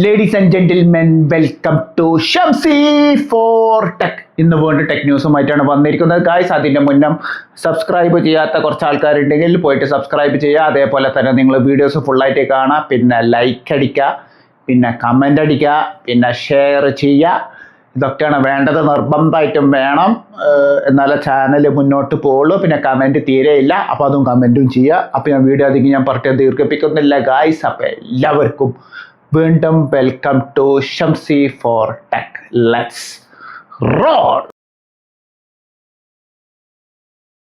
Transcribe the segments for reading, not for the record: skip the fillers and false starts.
Ladies and gentlemen, welcome to Shamsi for tech. ഇന്ന് വീണ്ടും tech ന്യൂസുമായിട്ടാണ് വന്നിരിക്കുന്നത്. ഗായ്സ്, അതിൻ്റെ മുന്നേ സബ്സ്ക്രൈബ് ചെയ്യാത്ത കുറച്ച് ആൾക്കാരുണ്ടെങ്കിൽ പോയിട്ട് സബ്സ്ക്രൈബ് ചെയ്യുക. അതേപോലെ തന്നെ നിങ്ങൾ വീഡിയോസ് ഫുള്ളായിട്ട് കാണുക, പിന്നെ ലൈക്ക് അടിക്കുക, പിന്നെ കമൻ്റ് അടിക്കുക, പിന്നെ ഷെയർ ചെയ്യുക. ഇതൊക്കെയാണ് വേണ്ടത്, നിർബന്ധമായിട്ടും വേണം, എന്നാലേ ചാനൽ മുന്നോട്ട് പോകുള്ളൂ. പിന്നെ കമൻറ്റ് തീരെയില്ല, അപ്പോൾ അതും കമൻറ്റും ചെയ്യുക. അപ്പോൾ ഞാൻ വീഡിയോ അധികം ഞാൻ പറഞ്ഞ് ദീർഘിപ്പിക്കുന്നില്ല ഗായ്സ്. അപ്പോൾ എല്ലാവർക്കും വീണ്ടും welcome to Shamsi for tech. Let's roll.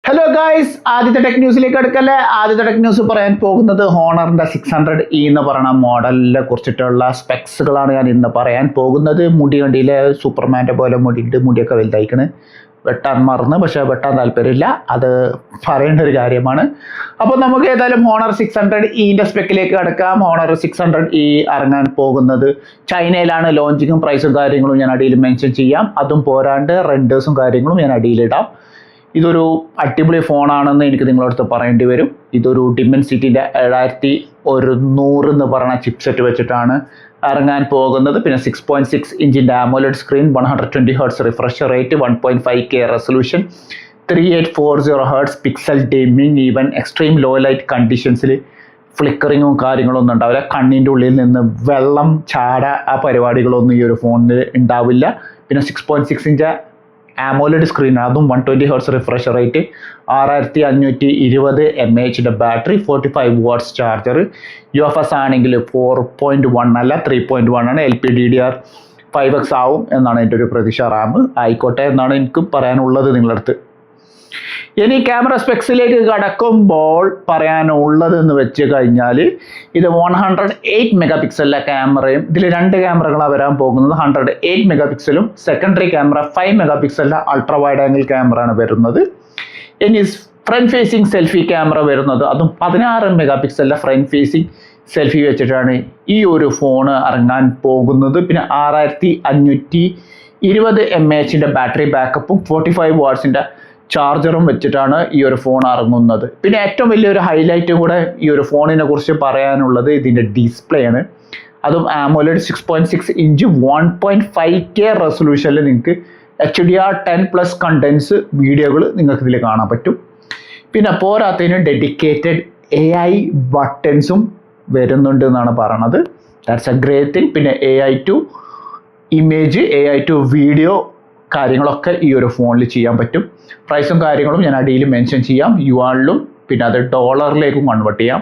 Hello guys, ആദ്യത്തെ ടെക് ന്യൂസിലേക്ക് എടുക്കല്ലേ. ആദ്യത്തെ ടെക് ന്യൂസ് പറയാൻ പോകുന്നത് ഹോണറിൻ്റെ 600E എന്ന് പറയുന്ന മോഡലിനെ കുറിച്ചിട്ടുള്ള സ്പെക്സുകളാണ് ഞാൻ ഇന്ന് പറയാൻ പോകുന്നത്. മുടി കണ്ടിയിലെ സൂപ്പർമാൻ്റെ പോലെ മുടിയിട്ട് മുടിയൊക്കെ വലുതായിക്കണ്. വെട്ടാൻ മറന്ന്, പക്ഷേ വെട്ടാൻ താല്പര്യമില്ല, അത് പറയേണ്ട ഒരു കാര്യമാണ്. അപ്പോൾ നമുക്ക് ഏതായാലും ഹോണർ 600Eൻ്റെ സ്പെക്കിലേക്ക് കിടക്കാം. ഹോണർ 600E ഇറങ്ങാൻ പോകുന്നത് ചൈനയിലാണ്. ലോഞ്ചിങ്ങും പ്രൈസും കാര്യങ്ങളും ഞാൻ അടിയിൽ മെൻഷൻ ചെയ്യാം. അതും പോരാണ്ട് റെൻഡേഴ്സും കാര്യങ്ങളും ഞാൻ അടിയിലിടാം. ഇതൊരു അടിപൊളി ഫോണാണെന്ന് എനിക്ക് നിങ്ങളടുത്ത് പറയേണ്ടി വരും. ഇതൊരു ഡിമെൻസിറ്റിൻ്റെ 7100 എന്ന് പറയുന്ന ചിപ്സെറ്റ് വെച്ചിട്ടാണ് ഇറങ്ങാൻ പോകുന്നത്. പിന്നെ 6.6 ഇഞ്ചിൻ്റെ AMOLED screen, 120 Hz refresh rate, 1.5K resolution, 3840 Hz pixel dimming. Even extreme low light കണ്ടീഷൻസിൽ ഫ്ലിക്കറിങ്ങും കാര്യങ്ങളൊന്നും ഉണ്ടാവില്ല. കണ്ണിൻ്റെ ഉള്ളിൽ നിന്ന് വെള്ളം ചാട ആ പരിപാടികളൊന്നും ഈ ഒരു ഫോണിൽ ഉണ്ടാവില്ല. പിന്നെ 6.6 ഇഞ്ച് AMOLED സ്ക്രീൻ, അതും 120 Hz refresh rate, 6520 mAh battery, 45 watts charger. UFS ആണെങ്കിൽ 4.1 അല്ല 3.1 ആണ്. LPDDR5X ആവും എന്നാണ് എൻ്റെ ഒരു പ്രതീക്ഷ. റാം ആയിക്കോട്ടെ എന്നാണ് എനിക്ക് പറയാനുള്ളത് നിങ്ങളുടെ അടുത്ത്. ഇനി ക്യാമറ സ്പെക്സിലേക്ക് കടക്കുമ്പോൾ പറയാനുള്ളത് എന്ന് വെച്ച് കഴിഞ്ഞാൽ, ഇത് 108 മെഗാ പിക്സലിലെ ക്യാമറയും, ഇതിൽ 2 ക്യാമറകളാണ് വരാൻ പോകുന്നത്. 108 മെഗാ പിക്സലും സെക്കൻഡറി ക്യാമറ 5 മെഗാ പിക്സലിൻ്റെ അൾട്രാ വൈഡ് ആംഗിൾ ക്യാമറ ആണ് വരുന്നത്. ഇനി ഫ്രണ്ട് ഫേസിങ് സെൽഫി ക്യാമറ വരുന്നത്, അതും 16 മെഗാ പിക്സലിൻ്റെ ഫ്രണ്ട് ഫേസിങ് സെൽഫി വെച്ചിട്ടാണ് ഈ ഒരു ഫോൺ ഇറങ്ങാൻ പോകുന്നത്. പിന്നെ 6520 mAh ബാറ്ററി ബാക്കപ്പും 45 വാട്ട്സിൻ്റെ ചാർജറും വെച്ചിട്ടാണ് ഈ ഒരു ഫോൺ ഇറങ്ങുന്നത്. പിന്നെ ഏറ്റവും വലിയൊരു ഹൈലൈറ്റും കൂടെ ഈ ഒരു ഫോണിനെ കുറിച്ച് പറയാനുള്ളത് ഇതിൻ്റെ ഡിസ്പ്ലേ ആണ്. അതും AMOLED 6.6 ഇഞ്ച് 1.5K റെസൊല്യൂഷനിൽ നിങ്ങൾക്ക് HDR10+ കണ്ടൻസ് വീഡിയോകൾ നിങ്ങൾക്ക് ഇതിൽ കാണാൻ പറ്റും. പിന്നെ പോരാത്തതിന് ഡെഡിക്കേറ്റഡ് AI ബട്ടൺസും വരുന്നുണ്ട് എന്നാണ് പറയണത്. That's a great thing. പിന്നെ AI to image, AI to video കാര്യങ്ങളൊക്കെ ഈ ഒരു ഫോണിൽ ചെയ്യാൻ പറ്റും. പ്രൈസും കാര്യങ്ങളും ഞാൻ അടിയിൽ മെൻഷൻ ചെയ്യാം, യുവാനിലും. പിന്നെ അത് ഡോളറിലേക്കും കൺവേർട്ട് ചെയ്യാം.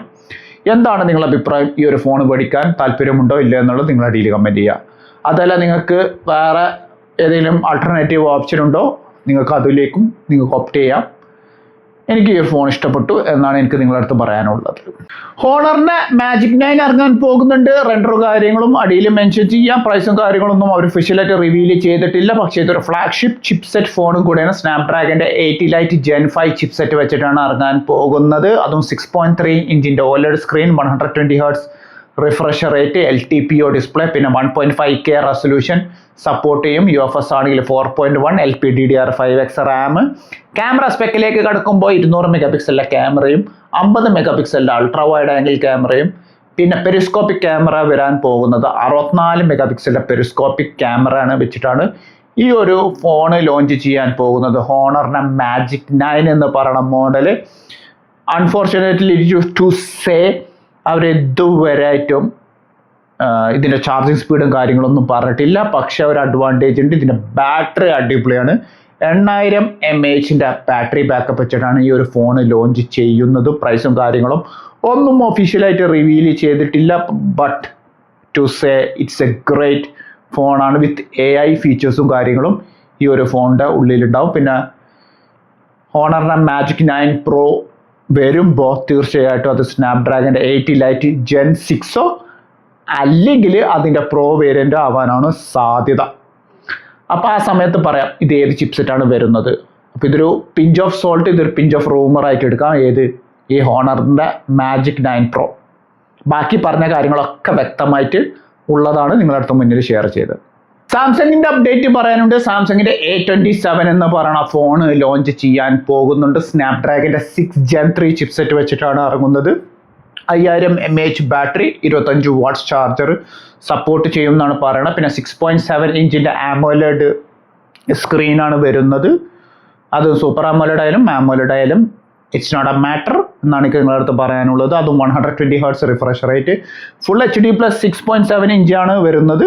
എന്താണ് നിങ്ങളുടെ അഭിപ്രായം? ഈ ഒരു ഫോൺ മേടിക്കാൻ താല്പര്യമുണ്ടോ ഇല്ല എന്നുള്ളത് നിങ്ങൾ അടിയിൽ കമൻറ്റ് ചെയ്യുക. അതല്ല നിങ്ങൾക്ക് വേറെ ഏതെങ്കിലും ആൾട്ടർനേറ്റീവ് ഓപ്ഷൻ ഉണ്ടോ, നിങ്ങൾക്ക് അതിലേക്കും നിങ്ങൾക്ക് ഓപ്റ്റ് ചെയ്യാം. എനിക്ക് ഈ ഫോൺ ഇഷ്ടപ്പെട്ടു എന്നാണ് എനിക്ക് നിങ്ങളുടെ അടുത്ത് പറയാനുള്ളത്. ഹോണറിൻ്റെ മാജിക് 9 ഇറങ്ങാൻ പോകുന്നുണ്ട്. റെൻഡർ കാര്യങ്ങളും അടിയിൽ മെൻഷൻ ചെയ്യാം. പ്രൈസും കാര്യങ്ങളൊന്നും അവർ ഒഫീഷ്യലായിട്ട് റിവീൽ ചെയ്തിട്ടില്ല. പക്ഷേ ഇതൊരു ഫ്ലാഗ്ഷിപ്പ് ചിപ്സെറ്റ് ഫോണും കൂടെയാണ്. സ്നാപ്ഡ്രാഗൻ്റെ 8 ലൈറ്റ് Gen 5 ചിപ്സെറ്റ് വെച്ചിട്ടാണ് ഇറങ്ങാൻ പോകുന്നത്. അതും 6.3 ഇഞ്ചിൻ്റെ OLED screen, 120 Hz refresh rate, LTPO display, പിന്നെ 1.5K റെസൊല്യൂഷൻ സപ്പോർട്ട് ചെയ്യും. UFS ആണെങ്കിൽ 4.1, LPDDR5X റാം. ക്യാമറ സ്പെക്കിലേക്ക് കടക്കുമ്പോൾ 200 മെഗാ പിക്സലിൻ്റെ ക്യാമറയും 50 മെഗാ പിക്സലിൻ്റെ അൾട്രാ വൈഡ് ആംഗിൾ ക്യാമറയും, പിന്നെ പെരിസ്കോപ്പിക് ക്യാമറ വരാൻ പോകുന്നത് 64 മെഗാ പിക്സലിൻ്റെ പെരിസ്കോപ്പിക് ക്യാമറ ആണ് വെച്ചിട്ടാണ് ഈ ഒരു ഫോണ് ലോഞ്ച് ചെയ്യാൻ പോകുന്നത്. ഹോണറിൻ്റെ മാജിക് 9 എന്ന് പറയുന്ന മോഡൽ അൺഫോർച്ചുനേറ്റ്ലി ടു സേ അവർ ഇതുവരെയായിട്ടും ഇതിൻ്റെ ചാർജിങ് സ്പീഡും കാര്യങ്ങളൊന്നും പറഞ്ഞിട്ടില്ല. പക്ഷേ ഒരു അഡ്വാൻറ്റേജ് ഉണ്ട്, ഇതിൻ്റെ ബാറ്ററി അടിപൊളിയാണ്. 8000 mAh ബാറ്ററി ബാക്കപ്പ് വെച്ചിട്ടാണ് ഈ ഒരു ഫോൺ ലോഞ്ച് ചെയ്യുന്നത്. പ്രൈസും കാര്യങ്ങളും ഒന്നും ഒഫീഷ്യലായിട്ട് റിവീൽ ചെയ്തിട്ടില്ല. But to say it's a great ഫോണാണ്. വിത്ത് AI ഫീച്ചേഴ്സും കാര്യങ്ങളും ഈ ഒരു ഫോണിൻ്റെ ഉള്ളിലുണ്ടാവും. പിന്നെ ഹോണറിൻ്റെ മാജിക് 9 Pro വരുമ്പോൾ തീർച്ചയായിട്ടും അത് സ്നാപ്ഡ്രാഗൻ്റെ 8 ലൈറ്റ് Gen 6 അല്ലെങ്കിൽ അതിൻ്റെ പ്രോ വേരിയൻ്റ് ആവാനാണ് സാധ്യത. അപ്പോൾ ആ സമയത്ത് പറയാം ഇത് ഏത് ചിപ്സെറ്റാണ് വരുന്നത്. അപ്പോൾ ഇതൊരു പിഞ്ച് ഓഫ് സോൾട്ട്, ഇതൊരു പിഞ്ച് ഓഫ് റൂമറായിട്ട് എടുക്കാം. ഏത് ഈ ഹോണറിൻ്റെ മാജിക് 9 Pro. ബാക്കി പറഞ്ഞ കാര്യങ്ങളൊക്കെ വ്യക്തമായിട്ട് ഉള്ളതാണ് നിങ്ങളുടെ അടുത്ത് മുന്നിൽ ഷെയർ ചെയ്തത്. സാംസങ്ങിൻ്റെ അപ്ഡേറ്റ് പറയാനുണ്ട്. സാംസങ്ങിൻ്റെ A27 എന്ന് പറയുന്ന ഫോൺ ലോഞ്ച് ചെയ്യാൻ പോകുന്നുണ്ട്. സ്നാപ്ഡ്രാഗൻ്റെ 6 Gen 3 ചിപ്സെറ്റ് വെച്ചിട്ടാണ് ഇറങ്ങുന്നത്. 5000 mAh battery, 25 watts charger support ചെയ്യും എന്നാണ് പറയുന്നത്. പിന്നെ 6.7 ഇഞ്ചിൻ്റെ ആമോലെഡ് സ്ക്രീനാണ് വരുന്നത്. അത് സൂപ്പർ ആമോലെഡ് ആയാലും ആമോലെഡ് ആയാലും ഇറ്റ്സ് നോട്ട് എ മാറ്റർ എന്നാണ് എനിക്ക് നിങ്ങളുടെ അടുത്ത് പറയാനുള്ളത്. അതും 120 Hz refresh rate, full HD plus 6.7 ഇഞ്ചാണ് വരുന്നത്.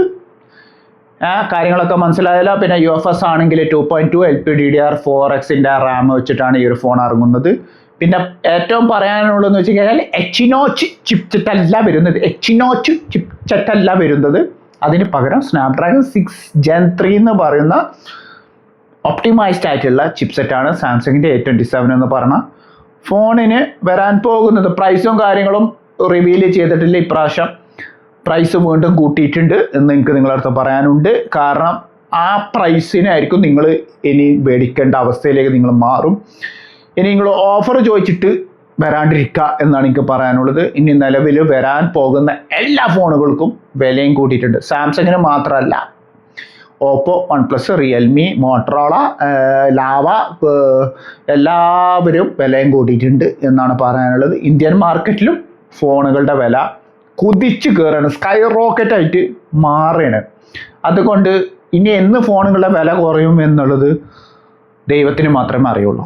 കാര്യങ്ങളൊക്കെ മനസ്സിലായല്ലോ. പിന്നെ UFS ആണെങ്കിൽ 2.2 LPDDR4Xൻ്റെ റാം വെച്ചിട്ടാണ് ഈ ഒരു ഫോൺ ഇറങ്ങുന്നത്. പിന്നെ ഏറ്റവും പറയാനുള്ളതെന്ന് വെച്ച് കഴിഞ്ഞാൽ എക്സിനോച്ച് ചിപ്സെറ്റ് അല്ല വരുന്നത്, എക്സിനോച്ച് ചിപ്സെറ്റ് അല്ല വരുന്നത്. അതിന് പകരം സ്നാപ്ഡ്രാഗൺ 6 Gen 3 എന്ന് പറയുന്ന ഒപ്റ്റിമൈസ്ഡ് ആയിട്ടുള്ള ചിപ്സെറ്റാണ് സാംസങ്ങിൻ്റെ A27 എന്ന് പറഞ്ഞ ഫോണിന് വരാൻ പോകുന്നത്. പ്രൈസും കാര്യങ്ങളും റിവീൽ ചെയ്തിട്ടില്ല. ഇപ്രാവശ്യം പ്രൈസ് വീണ്ടും കൂട്ടിയിട്ടുണ്ട് എന്ന് എനിക്ക് നിങ്ങളുടെ അടുത്ത് പറയാനുണ്ട്. കാരണം ആ പ്രൈസിനായിരിക്കും നിങ്ങൾ ഇനി മേടിക്കേണ്ട അവസ്ഥയിലേക്ക് നിങ്ങൾ മാറും. ഇനി നിങ്ങൾ ഓഫർ ചോദിച്ചിട്ട് വരാണ്ടിരിക്കുക എന്നാണ് എനിക്ക് പറയാനുള്ളത്. ഇനി നിലവിൽ വരാൻ പോകുന്ന എല്ലാ ഫോണുകൾക്കും വിലയും കൂട്ടിയിട്ടുണ്ട്. സാംസങ്ങിന് മാത്രമല്ല, Oppo, OnePlus, Realme, Motorola, lava എല്ലാവരും വിലയും കൂട്ടിയിട്ടുണ്ട് എന്നാണ് പറയാനുള്ളത്. ഇന്ത്യൻ മാർക്കറ്റിലും ഫോണുകളുടെ വില കുതിച്ച് കയറാണ്, സ്കൈ റോക്കറ്റായിട്ട് മാറുകയാണ്. അതുകൊണ്ട് ഇനി എന്ന് ഫോണുകളുടെ വില കുറയും എന്നുള്ളത് ദൈവത്തിന് മാത്രമേ അറിയുള്ളൂ.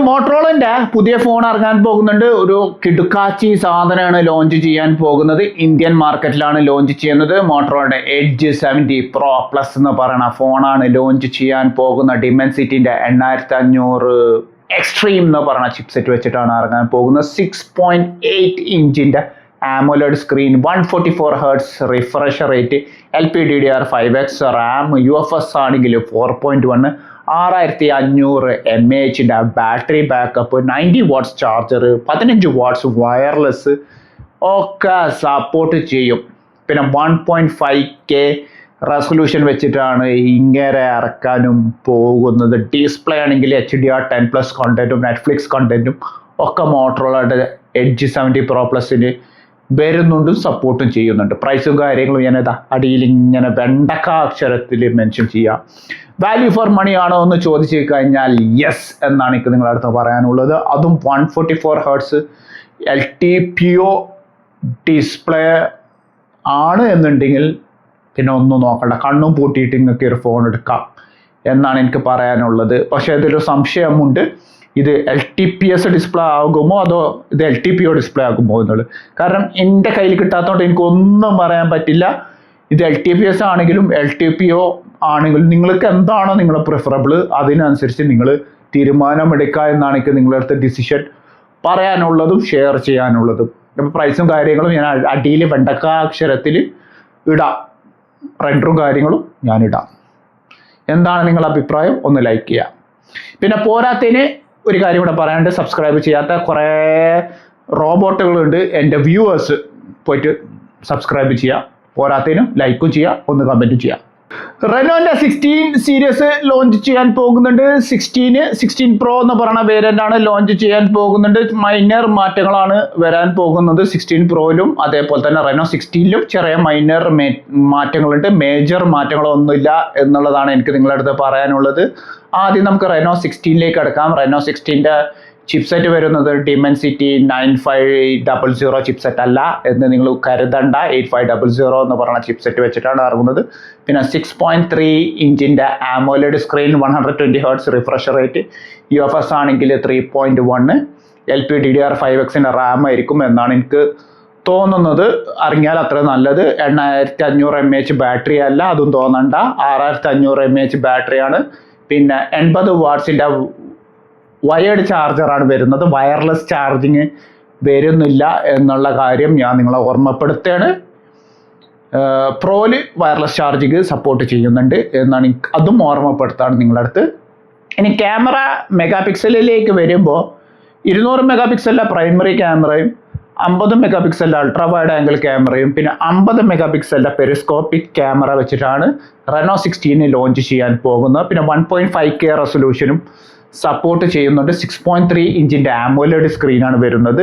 മോട്ടറോളൻ്റെ പുതിയ ഫോൺ ഇറങ്ങാൻ പോകുന്നുണ്ട്. ഒരു കിടുക്കാച്ചി സാധനമാണ് ലോഞ്ച് ചെയ്യാൻ പോകുന്നത്. ഇന്ത്യൻ മാർക്കറ്റിലാണ് ലോഞ്ച് ചെയ്യുന്നത്. മോട്ടറോളയുടെ എഡ്ജ് 70 Pro Plus എന്ന് പറയുന്ന ഫോണാണ് ലോഞ്ച് ചെയ്യാൻ പോകുന്ന. ഡിമെൻസിറ്റിൻ്റെ 8500 എക്സ്ട്രീം എന്ന് പറയുന്ന ചിപ്സെറ്റ് വെച്ചിട്ടാണ് ഇറങ്ങാൻ പോകുന്നത്. 6.8 ഇഞ്ചിൻ്റെ AMOLED screen, 144 Hz refresh rate, LPDDR5X RAM, UFS ആണെങ്കിൽ 4.1, 6500 mAh battery backup, 90 watts charger, 15 watts wireless ഒക്കെ സപ്പോർട്ട് ചെയ്യും. പിന്നെ 1.5K റെസൊല്യൂഷൻ വെച്ചിട്ടാണ് ഇങ്ങനെ ഇറക്കാനും പോകുന്നത്. ഡിസ്പ്ലേ ആണെങ്കിൽ HDR10+ കണ്ടന്റും നെറ്റ്ഫ്ലിക്സ് കണ്ടന്റും ഒക്കെ മോട്ടറോളയുടെ എഡ്ജ് 70 Pro Plusന് വരുന്നുണ്ട്, സപ്പോർട്ടും ചെയ്യുന്നുണ്ട്. പ്രൈസും കാര്യങ്ങളും ഞാൻ അടിയിൽ ഇങ്ങനെ വെണ്ടക്ക അക്ഷരത്തിൽ മെൻഷൻ ചെയ്യാം. വാല്യൂ ഫോർ മണി ആണോ എന്ന് ചോദിച്ചു കഴിഞ്ഞാൽ യെസ് എന്നാണ് എനിക്ക് നിങ്ങളുടെ അടുത്ത് പറയാനുള്ളത്. അതും 144 Hz LTPO ഡിസ്പ്ലേ ആണ് എന്നുണ്ടെങ്കിൽ പിന്നെ ഒന്നും നോക്കണ്ട, കണ്ണും പൂട്ടിയിട്ട് നിങ്ങൾക്ക് ഒരു ഫോൺ എടുക്കാം എന്നാണ് എനിക്ക് പറയാനുള്ളത്. പക്ഷേ ഇതിലൊരു സംശയമുണ്ട്, ഇത് LTPS ഡിസ്പ്ലേ ആകുമോ അതോ ഇത് LTPO ഡിസ്പ്ലേ ആകുമോ എന്നുള്ളത്. കാരണം എൻ്റെ കയ്യിൽ കിട്ടാത്തതുകൊണ്ട് എനിക്കൊന്നും പറയാൻ പറ്റില്ല. ഇത് LTPS ആണെങ്കിലും LTPO ആണെങ്കിലും നിങ്ങൾക്ക് എന്താണോ നിങ്ങളെ പ്രിഫറബിൾ അതിനനുസരിച്ച് നിങ്ങൾ തീരുമാനമെടുക്കുക എന്നാണ് എനിക്ക് നിങ്ങളുടെ അടുത്ത് ഡിസിഷൻ പറയാനുള്ളതും ഷെയർ ചെയ്യാനുള്ളതും. അപ്പോൾ പ്രൈസും കാര്യങ്ങളും ഞാൻ അടിയിൽ വെണ്ടക്ക അക്ഷരത്തിൽ ഇടാം, റെൻഡറും കാര്യങ്ങളും ഞാൻ ഇടാം. എന്താണ് നിങ്ങളുടെ അഭിപ്രായം? ഒന്ന് ലൈക്ക് ചെയ്യാം. പിന്നെ പോരാത്തതിന് ഒരു കാര്യം കൂടെ പറയാണ്ട്, സബ്സ്ക്രൈബ് ചെയ്യാത്ത കുറേ റോബോട്ടുകളുണ്ട്. എൻ്റെ വ്യൂവേഴ്സ് പോയിട്ട് സബ്സ്ക്രൈബ് ചെയ്യുക, പോരാത്തതിനും ലൈക്കും ചെയ്യുക, ഒന്ന് കമൻറ്റും ചെയ്യുക. റെനോൻ്റെ 16 സീരീസ് ലോഞ്ച് ചെയ്യാൻ പോകുന്നുണ്ട്. 16 Pro എന്ന് പറയുന്ന വേരിയൻ്റ് ആണ് ലോഞ്ച് ചെയ്യാൻ പോകുന്നുണ്ട്. മൈനർ മാറ്റങ്ങളാണ് വരാൻ പോകുന്നത് 16 Proയിലും അതേപോലെ തന്നെ റെനോ 16ലും ചെറിയ മൈനർ മാറ്റങ്ങളുണ്ട്. മേജർ മാറ്റങ്ങളൊന്നുമില്ല എന്നുള്ളതാണ് എനിക്ക് നിങ്ങളുടെ അടുത്ത് പറയാനുള്ളത്. ആദ്യം നമുക്ക് റെനോ 16ലേക്ക് എടുക്കാം. റെനോ 16ൻ്റെ ചിപ്സെറ്റ് വരുന്നത് ഡിമെൻസിറ്റി 9500 ചിപ്സെറ്റ് അല്ല എന്ന് നിങ്ങൾ കരുതണ്ട. 8500 എന്ന് പറയുന്ന ചിപ്സെറ്റ് വെച്ചിട്ടാണ് ഇറങ്ങുന്നത്. പിന്നെ 6.3 ഇഞ്ചിൻ്റെ AMOLED screen, 120 Hz refresh rate, UFS ആണെങ്കിൽ 3.1, LPDDR5Xൻ്റെ റാം ആയിരിക്കും എന്നാണ് എനിക്ക് തോന്നുന്നത്. ഇറങ്ങിയാൽ അത്ര നല്ലത്. 8500 mAh ബാറ്ററി അല്ല, അതും തോന്നണ്ട, 6500 mAh ബാറ്ററിയാണ്. പിന്നെ 80 വാട്ട്സിൻ്റെ വയേർഡ് ചാർജറാണ് വരുന്നത്. വയർലെസ് ചാർജിങ് വരുന്നില്ല എന്നുള്ള കാര്യം ഞാൻ നിങ്ങളെ ഓർമ്മപ്പെടുത്തുകയാണ്. പ്രോയില് വയർലെസ് ചാർജിങ് സപ്പോർട്ട് ചെയ്യുന്നുണ്ട് എന്നാണ് അതും ഓർമ്മപ്പെടുത്താണ് നിങ്ങളുടെ അടുത്ത്. ഇനി ക്യാമറ മെഗാ പിക്സലിലേക്ക് വരുമ്പോൾ 200 മെഗാ പിക്സലിൻ്റെ പ്രൈമറി ക്യാമറയും 50 മെഗാ പിക്സലിൻ്റെ അൾട്രാ വൈഡ് ആംഗിൾ ക്യാമറയും പിന്നെ 50 മെഗാ പിക്സലിൻ്റെ പെരിസ്കോപ്പിക് ക്യാമറ വെച്ചിട്ടാണ് റെനോ 16 ലോഞ്ച് ചെയ്യാൻ പോകുന്നത്. പിന്നെ 1.5K റെസൊല്യൂഷനും സപ്പോർട്ട് ചെയ്യുന്നുണ്ട്. 6.3 ഇഞ്ചിൻ്റെ ആമോലെഡ് സ്ക്രീനാണ് വരുന്നത്.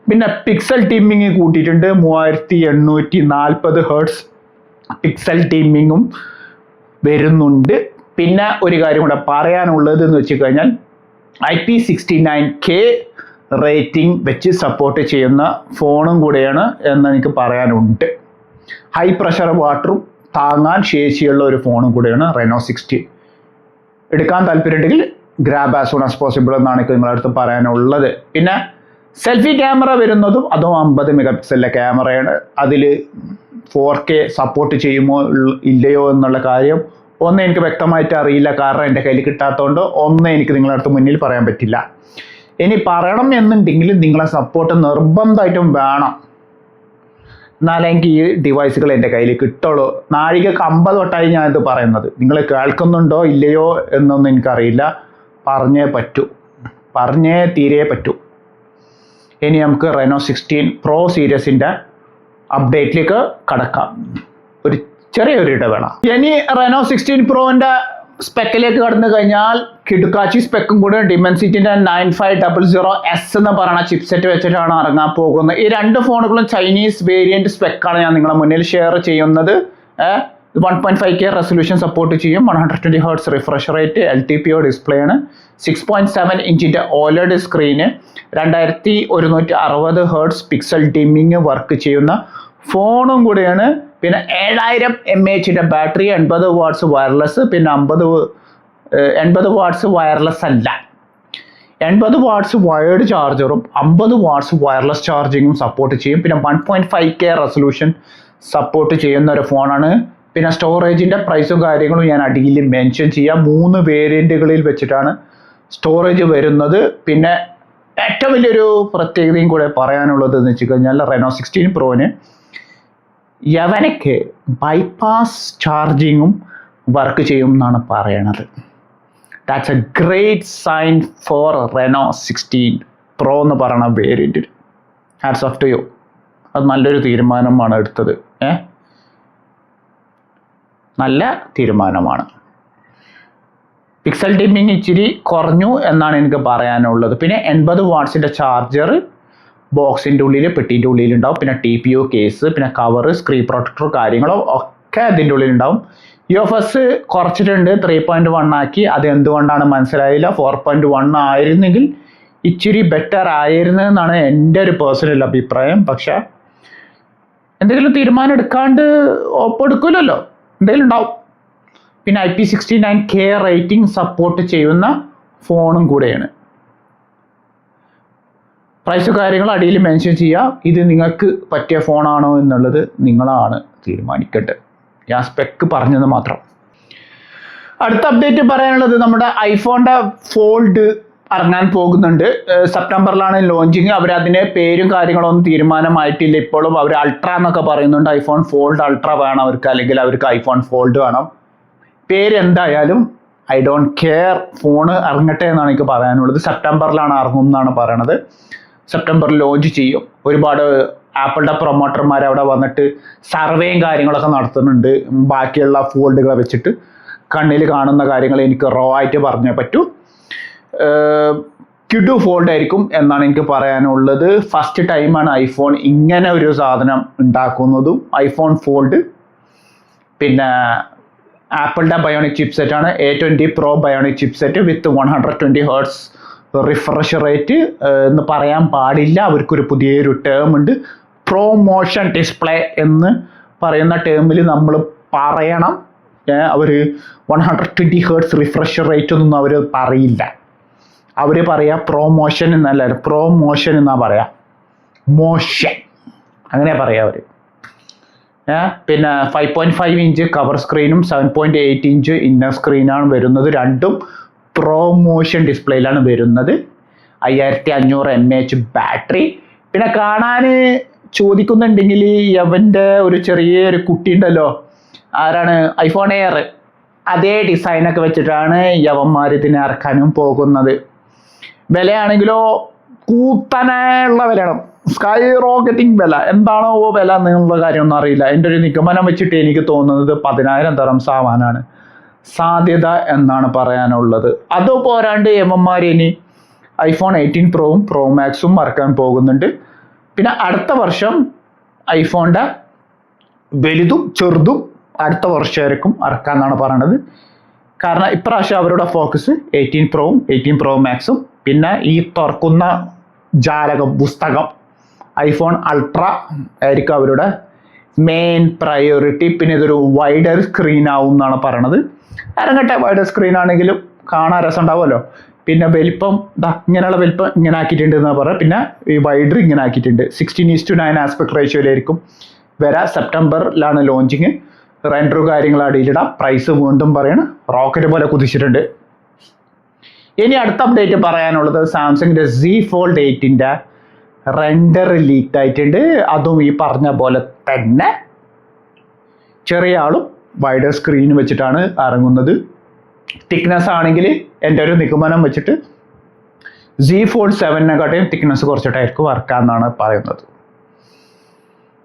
പിന്നെ പിക്സൽ ടിമ്മിങ് കൂട്ടിയിട്ടുണ്ട്. 3840 Hz പിക്സൽ ടിമ്മിങ്ങും വരുന്നുണ്ട്. പിന്നെ ഒരു കാര്യം കൂടെ പറയാനുള്ളത് എന്ന് വെച്ച് കഴിഞ്ഞാൽ IP69K റേറ്റിംഗ് വെച്ച് സപ്പോർട്ട് ചെയ്യുന്ന ഫോണും കൂടെയാണ് എന്ന് എനിക്ക് പറയാനുണ്ട്. ഹൈ പ്രഷർ വാട്ടറും താങ്ങാൻ ശേഷിയുള്ള ഒരു ഫോണും കൂടെയാണ് Reno 16. എടുക്കാൻ താല്പര്യമുണ്ടെങ്കിൽ grab as soon as possible എന്നാണ് എനിക്ക് നിങ്ങളുടെ അടുത്ത് പറയാനുള്ളത്. പിന്നെ സെൽഫി ക്യാമറ വരുന്നതും അതും 50 മെഗാ പിക്സലിലെ ക്യാമറയാണ്. അതിൽ 4K സപ്പോർട്ട് ചെയ്യുമോ ഇല്ലയോ എന്നുള്ള കാര്യം ഒന്ന് എനിക്ക് വ്യക്തമായിട്ട് അറിയില്ല, കാരണം എൻ്റെ കയ്യിൽ കിട്ടാത്തതുകൊണ്ട് ഒന്ന് എനിക്ക് നിങ്ങളുടെ അടുത്ത് മുന്നിൽ പറയാൻ പറ്റില്ല. ഇനി പറയണം എന്നുണ്ടെങ്കിൽ നിങ്ങളെ സപ്പോർട്ട് നിർബന്ധമായിട്ടും വേണം, എന്നാലേ എനിക്ക് ഈ ഡിവൈസുകൾ എൻ്റെ കയ്യിൽ കിട്ടുള്ളൂ. നാഴികക്ക് 50 വട്ടമായി ഞാനിത് പറയുന്നത്, നിങ്ങൾ കേൾക്കുന്നുണ്ടോ ഇല്ലയോ എന്നൊന്നും എനിക്കറിയില്ല. പറഞ്ഞേ തീരെ പറ്റൂ. ഇനി നമുക്ക് Reno 16 Pro സീരീസിൻ്റെ അപ്ഡേറ്റിലേക്ക് കടക്കാം. ഒരു ചെറിയൊരു ഇടവേള. ഇനി Reno 16 Proൻ്റെ സ്പെക്കിലേക്ക് കടന്നു കഴിഞ്ഞാൽ കിടുക്കാച്ചി സ്പെക്കും കൂടെ Dimensity-ൻ്റെ 9500S എന്ന് പറയുന്ന ചിപ്സെറ്റ് വെച്ചിട്ടാണ് ഇറങ്ങാൻ പോകുന്നത്. ഈ രണ്ട് ഫോണുകളും ചൈനീസ് വേരിയന്റ് സ്പെക്കാണ് ഞാൻ നിങ്ങളുടെ മുന്നിൽ ഷെയർ ചെയ്യുന്നത്. 1.5K റെസൊല്യൂഷൻ സപ്പോർട്ട് ചെയ്യും, 120 Hz refresh rate, LTPO display ആണ്, 6.7 ഇഞ്ചിൻ്റെ OLED screen, 2160 Hz pixel dimming work ചെയ്യുന്ന ഫോണും കൂടെയാണ്. പിന്നെ 7000 mAh ബാറ്ററി, 80 വാട്ട്സ് വയർലെസ്, പിന്നെ 80 വാട്ട്സ് വയർലെസ് അല്ല, 80 വാട്ട്സ് വയേർഡ് ചാർജറും 50 വാട്ട്സ് വയർലെസ് ചാർജിങ്ങും സപ്പോർട്ട് ചെയ്യും. പിന്നെ 1.5K റെസൊല്യൂഷൻ സപ്പോർട്ട് ചെയ്യുന്ന ഒരു ഫോണാണ്. പിന്നെ സ്റ്റോറേജിൻ്റെ പ്രൈസും കാര്യങ്ങളും ഞാൻ അടിയിൽ മെൻഷൻ ചെയ്യാം. 3 വേരിയൻറ്റുകളിൽ വെച്ചിട്ടാണ് സ്റ്റോറേജ് വരുന്നത്. പിന്നെ ഏറ്റവും വലിയൊരു പ്രത്യേകതയും കൂടെ പറയാനുള്ളത് എന്ന് വെച്ച് കഴിഞ്ഞാൽ Reno 16 Proന് യവനക്ക് ബൈപ്പാസ് ചാർജിങ്ങും വർക്ക് ചെയ്യും എന്നാണ് പറയണത്. That's a great sign for Reno 16 Pro എന്ന് പറയുന്ന വേരിയൻറ്റിൽ. Hats off to you. അത് നല്ലൊരു തീരുമാനമാണ് എടുത്തത്. നല്ല തീരുമാനമാണ്. പിക്സൽ ഡിമ്മിങ് ഇച്ചിരി കുറഞ്ഞു എന്നാണ് എനിക്ക് പറയാനുള്ളത്. പിന്നെ 80 വാട്ട്സിൻ്റെ ചാർജർ ബോക്സിൻ്റെ ഉള്ളിൽ, പെട്ടിൻ്റെ ഉള്ളിൽ ഉണ്ടാവും. പിന്നെ TPU കേസ്, പിന്നെ കവറ്, സ്ക്രീൻ പ്രൊട്ടക്ടർ കാര്യങ്ങളും ഒക്കെ അതിൻ്റെ ഉള്ളിലുണ്ടാവും. UFS കുറച്ചിട്ടുണ്ട്, 3.1 ആക്കി. അത് എന്തുകൊണ്ടാണ് മനസ്സിലായില്ല. 4.1 ആയിരുന്നെങ്കിൽ ഇച്ചിരി ബെറ്റർ ആയിരുന്നു എന്നാണ് എൻ്റെ ഒരു പേഴ്സണൽ അഭിപ്രായം. പക്ഷെ എന്തെങ്കിലും തീരുമാനം എടുക്കാണ്ട് ഒപ്പെടുക്കില്ലല്ലോ, എന്തെങ്കിലും ഉണ്ടാവും. പിന്നെ IP69K റേറ്റിംഗ് സപ്പോർട്ട് ചെയ്യുന്ന ഫോണും കൂടെയാണ്. പ്രൈസ് കാര്യങ്ങൾ അടിയിൽ മെൻഷൻ ചെയ്യാം. ഇത് നിങ്ങൾക്ക് പറ്റിയ ഫോണാണോ എന്നുള്ളത് നിങ്ങളാണ് തീരുമാനിക്കേണ്ടത്. ഞാൻ സ്പെക്ക് പറഞ്ഞത് മാത്രം. അടുത്ത അപ്ഡേറ്റ് പറയാനുള്ളത് നമ്മുടെ ഐഫോണിൻ്റെ ഫോൾഡ് ഇറങ്ങാൻ പോകുന്നുണ്ട്. സെപ്റ്റംബറിലാണ് ലോഞ്ചിങ്. അവരതിന് പേരും കാര്യങ്ങളൊന്നും തീരുമാനമായിട്ടില്ല ഇപ്പോഴും. അവർ അൾട്ര എന്നൊക്കെ പറയുന്നുണ്ട്. ഐഫോൺ ഫോൾഡ് അൾട്ര വേണം അവർക്ക്, അല്ലെങ്കിൽ അവർക്ക് ഐഫോൺ ഫോൾഡ് വേണം. പേര് എന്തായാലും ഐ ഡോണ്ട് കെയർ, ഫോണ് ഇറങ്ങട്ടെ എന്നാണ് എനിക്ക് പറയാനുള്ളത്. സെപ്റ്റംബറിലാണ് ഇറങ്ങും എന്നാണ് പറയണത്. സെപ്റ്റംബറിൽ ലോഞ്ച് ചെയ്യും. ഒരുപാട് ആപ്പിളിൻ്റെ പ്രൊമോട്ടർമാർ അവിടെ വന്നിട്ട് സർവേയും കാര്യങ്ങളൊക്കെ നടത്തുന്നുണ്ട്. ബാക്കിയുള്ള ഫോൾഡുകളെ വെച്ചിട്ട് കണ്ണിൽ കാണുന്ന കാര്യങ്ങൾ എനിക്ക് റോ ആയിട്ട് പറഞ്ഞേ പറ്റൂ. കിഡു ഫോൾഡ് ആയിരിക്കും എന്നാണ് എനിക്ക് പറയാനുള്ളത്. ഫസ്റ്റ് ടൈമാണ് ഐഫോൺ ഇങ്ങനെ ഒരു സാധനം ഉണ്ടാക്കുന്നതും. IPhone fold. പിന്നെ ആപ്പിളിൻ്റെ ബയോണിക് ചിപ്സെറ്റാണ് A20 Pro bionic chipset with 120 Hz refresh rate എന്ന് പറയാൻ പാടില്ല. അവർക്കൊരു പുതിയൊരു ടേം ഉണ്ട്, പ്രൊമോഷൻ ഡിസ്പ്ലേ എന്ന് പറയുന്ന ടേമിൽ നമ്മൾ പറയണം. അവർ 120 Hz റിഫ്രഷ് റേറ്റ് ഒന്നും അവർ പറയില്ല. അവർ പറയാ പ്രൊമോഷൻ എന്നല്ല, പ്രൊമോഷൻ എന്നാ പറയാ, മോഷൻ അങ്ങനെ പറയാ അവർ. പിന്നെ 5.5 ഇഞ്ച് കവർ സ്ക്രീനും 7.8 ഇഞ്ച് ഇന്നർ സ്ക്രീനാണ് വരുന്നത്. രണ്ടും പ്രൊമോഷൻ ഡിസ്പ്ലേയിലാണ് വരുന്നത്. 5500 mAh ബാറ്ററി. പിന്നെ കാണാൻ ചോദിക്കുന്നുണ്ടെങ്കിൽ യവൻ്റെ ഒരു ചെറിയൊരു കുട്ടി ഉണ്ടല്ലോ, ആരാണ്, ഐഫോൺ എയർ, അതേ ഡിസൈനൊക്കെ വെച്ചിട്ടാണ് യവന്മാർ ഇതിനെ ഇറക്കാനും പോകുന്നത്. വിലയാണെങ്കിലോ കൂത്തനുള്ള വിലയാണ്, സ്കൈ റോക്കറ്റിംഗ് വില. എന്താണോ വില എന്നുള്ള കാര്യമൊന്നും അറിയില്ല. എൻ്റെ ഒരു നിഗമനം വെച്ചിട്ട് എനിക്ക് തോന്നുന്നത് 10,000 dirhams ആവാനാണ് സാധ്യത എന്നാണ് പറയാനുള്ളത്. അത് പോരാണ്ട് യവന്മാർ ഇനി ഐഫോൺ 18 പ്രോവും പ്രോ മാക്സും ഇറക്കാൻ പോകുന്നുണ്ട്. പിന്നെ അടുത്ത വർഷം ഐഫോണിൻ്റെ വലുതും ചെറുതും അടുത്ത വർഷമായിരിക്കും ഇറക്കാമെന്നാണ് പറയണത്. കാരണം ഇപ്രാവശ്യം അവരുടെ ഫോക്കസ് 18 പ്രോവും 18 പ്രോ മാക്സും പിന്നെ ഈ തുറക്കുന്ന ജാലകം പുസ്തകം ഐഫോൺ അൾട്ര ആയിരിക്കും അവരുടെ മെയിൻ പ്രയോറിറ്റി. പിന്നെ ഇതൊരു വൈഡർ സ്ക്രീൻ ആവും എന്നാണ് പറയണത്. ഇറങ്ങട്ടെ, വൈഡർ സ്ക്രീൻ ആണെങ്കിലും കാണാൻ രസം ഉണ്ടാവുമല്ലോ. പിന്നെ വലിപ്പം ഇങ്ങനെയുള്ള വലിപ്പം ഇങ്ങനെ ആക്കിയിട്ടുണ്ട് എന്ന് പറയാം. പിന്നെ ഈ വൈഡർ ഇങ്ങനെ ആക്കിയിട്ടുണ്ട്. 16:9 ആസ്പെക്ട് റേഷ്യോയിലായിരിക്കും വരാം. സെപ്റ്റംബറിലാണ് ലോഞ്ചിങ്. റെൻഡറും കാര്യങ്ങളും അടിയിലിടാം. പ്രൈസ് വീണ്ടും പറയണം, റോക്കറ്റ് പോലെ കുതിച്ചിട്ടുണ്ട്. ഇനി അടുത്ത അപ്ഡേറ്റ് പറയാനുള്ളത് സാംസങ്ങിൻ്റെ Z Fold 8 റെൻഡർ ലീക്ക് ആയിട്ടുണ്ട്. അതും ഈ പറഞ്ഞ പോലെ തന്നെ ചെറിയ ആളും വൈഡർ സ്ക്രീൻ വെച്ചിട്ടാണ് ഇറങ്ങുന്നത്. തിക്നെസ് ആണെങ്കിൽ എൻ്റെ ഒരു നിഗമനം വെച്ചിട്ട് Z Fold 7-നെക്കാട്ടിയും തിക്നെസ് കുറച്ചിട്ടായിരിക്കും വർക്കാന്നാണ് പറയുന്നത്.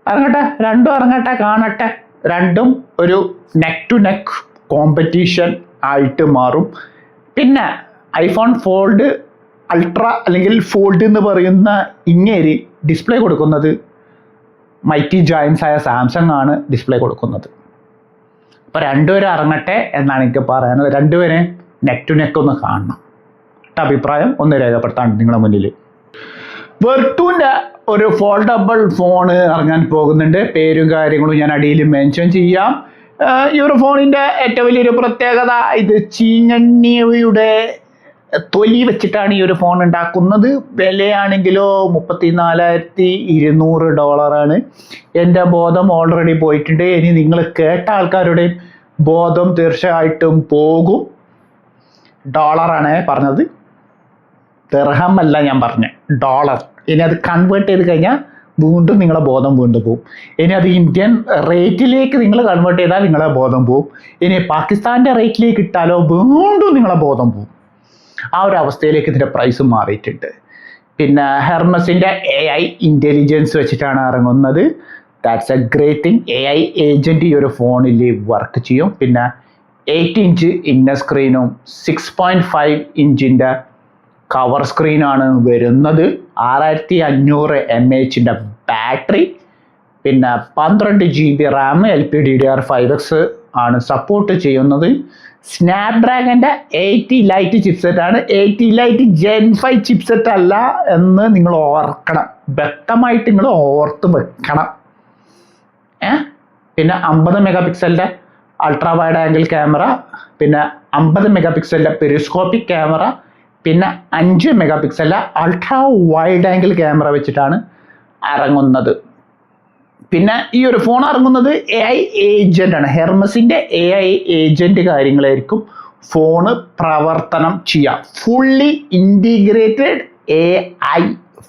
ഇറങ്ങട്ടെ, രണ്ടും ഇറങ്ങട്ടെ, കാണട്ടെ. രണ്ടും ഒരു നെക്ക് ടു നെക്ക് കോമ്പറ്റീഷൻ ആയിട്ട് മാറും. പിന്നെ ഐഫോൺ ഫോൾഡ് അൾട്ര അല്ലെങ്കിൽ ഫോൾഡ് എന്ന് പറയുന്ന ഇങ്ങേരി ഡിസ്പ്ലേ കൊടുക്കുന്നത് മൈറ്റി ജയൻസ് ആയ സാംസങ് ആണ് ഡിസ്പ്ലേ കൊടുക്കുന്നത്. അപ്പോൾ രണ്ടുപേരും ഇറങ്ങട്ടെ എന്നാണ് എനിക്ക് പറയാനുള്ളത്. രണ്ടുപേരെ നെക്ക് ടു നെക്ക് ഒന്ന് കാണണം. അഭിപ്രായം ഒന്ന് രേഖപ്പെടുത്താൻ നിങ്ങളുടെ മുന്നിൽ. വെർട്ടുവിൻ്റെ ഒരു ഫോൾഡബിൾ ഫോണ് ഇറങ്ങാൻ പോകുന്നുണ്ട്. പേരും കാര്യങ്ങളും ഞാൻ അടിയിൽ മെൻഷൻ ചെയ്യാം. ഈ ഒരു ഫോണിൻ്റെ ഏറ്റവും വലിയൊരു പ്രത്യേകത ഇത് ചീഞ്ഞെണ്ണിയുടെ തൊലി വെച്ചിട്ടാണ് ഈ ഒരു ഫോൺ ഉണ്ടാക്കുന്നത്. വിലയാണെങ്കിലോ $34,200. എൻ്റെ ബോധം ഓൾറെഡി പോയിട്ടുണ്ട്. ഇനി നിങ്ങൾ കേട്ട ആൾക്കാരുടെ ബോധം തീർച്ചയായിട്ടും പോകും. ഡോളറാണ് പറഞ്ഞത്, ദിർഹം അല്ല ഞാൻ പറഞ്ഞ ഡോളർ. ഇനി അത് കൺവേർട്ട് ചെയ്ത് കഴിഞ്ഞാൽ വീണ്ടും നിങ്ങളെ ബോധം വീണ്ടും പോകും. ഇനി അത് ഇന്ത്യൻ റേറ്റിലേക്ക് നിങ്ങൾ കൺവേർട്ട് ചെയ്താൽ നിങ്ങളെ ബോധം പോകും. ഇനി പാകിസ്ഥാൻ്റെ റേറ്റിലേക്ക് ഇട്ടാലോ വീണ്ടും നിങ്ങളെ ബോധം പോകും. ആ ഒരു അവസ്ഥയിലേക്ക് ഇതിൻ്റെ പ്രൈസ് മാറിയിട്ടുണ്ട്. പിന്നെ ഹെർമസിൻ്റെ AI ഇൻ്റലിജൻസ് വെച്ചിട്ടാണ് ഇറങ്ങുന്നത്. That's a great thing. AI agent ഈ ഒരു ഫോണിൽ വർക്ക് ചെയ്യും. പിന്നെ 8 ഇഞ്ച് ഇന്നർ സ്ക്രീനും 6.5 ഇഞ്ചിൻ്റെ കവർ സ്ക്രീനാണ് വരുന്നത്. 6500 mAh ബാറ്ററി. പിന്നെ 12 GB റാം LPDDR5X ആണ് സപ്പോർട്ട് ചെയ്യുന്നത്. സ്നാപ്ഡ്രാഗൻ്റെ 80 ലൈറ്റ് ചിപ്സെറ്റ് ആണ്. 80 ലൈറ്റ് Gen 5 ചിപ്സെറ്റ് അല്ല എന്ന് നിങ്ങൾ ഓർക്കണം, വ്യക്തമായിട്ട് നിങ്ങൾ ഓർത്ത് വെക്കണം. പിന്നെ 50 മെഗാപിക്സലിൻ്റെ അൾട്രാ വൈഡ് ആംഗിൾ ക്യാമറ, പിന്നെ 50 മെഗാപിക്സലിൻ്റെ പെരിസ്കോപ്പിക് ക്യാമറ, പിന്നെ 5 മെഗാപിക്സലിൻ്റെ അൾട്രാ വൈഡ് ആംഗിൾ ക്യാമറ വെച്ചിട്ടാണ് ഇറങ്ങുന്നത്. പിന്നെ ഈ ഒരു ഫോൺ ഇറങ്ങുന്നത് AI ഏജൻ്റ് ആണ്. ഹെർമസിൻ്റെ AI ഏജൻറ്റ് കാര്യങ്ങളായിരിക്കും ഫോണ് പ്രവർത്തനം ചെയ്യുക. ഫുള്ളി ഇൻറ്റിഗ്രേറ്റഡ് AI